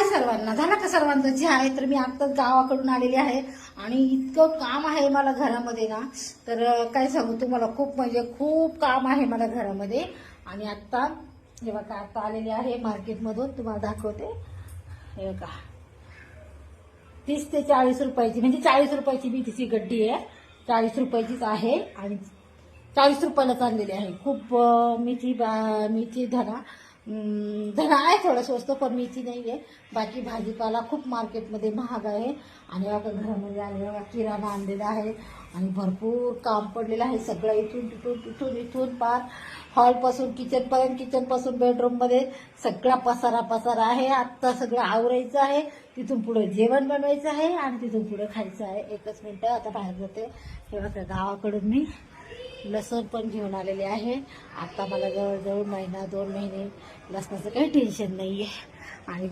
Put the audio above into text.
सर्वांना, झाला का सर्वांचा चहा आहे? तर मी आत्ताच गावाकडून आलेली आहे आणि इतकं काम आहे मला घरामध्ये ना, तर काय सांगू तुम्हाला, खूप म्हणजे खूप काम आहे मला घरामध्ये. आणि आत्ता हे बघा, आता आलेली आहे मार्केटमधून, तुम्हाला दाखवते. हे बघा, 30 ते 40 रुपयाची, म्हणजे 40 रुपयाची मेथीची गड्डी आहे, 40 रुपयाचीच आहे आणि 40 रुपयाला चाललेली आहे. खूप मेथी धना आहे थोडं स्वस्त, पण मेथी नाही आहे. बाकी भाजीपाला खूप मार्केटमध्ये महाग आहे. आणि आता घरामध्ये आलेला किराणा आणलेला आहे आणि भरपूर काम पडलेलं आहे. सगळं इथून पार हॉलपासून किचनपर्यंत, किचनपासून बेडरूममध्ये सगळा पसारा आहे. आत्ता सगळं आवरायचं आहे, तिथून पुढे जेवण बनवायचं आहे आणि तिथून पुढे खायचं आहे. एकच मिनटं, आता बाहेर जाते. हे बघा, गावाकडून मी लसूण पण घेऊन आलेले आहे. आता मला जवळजवळ महिना 2 महिने लसणाचं काही टेन्शन नाही आहे. आणि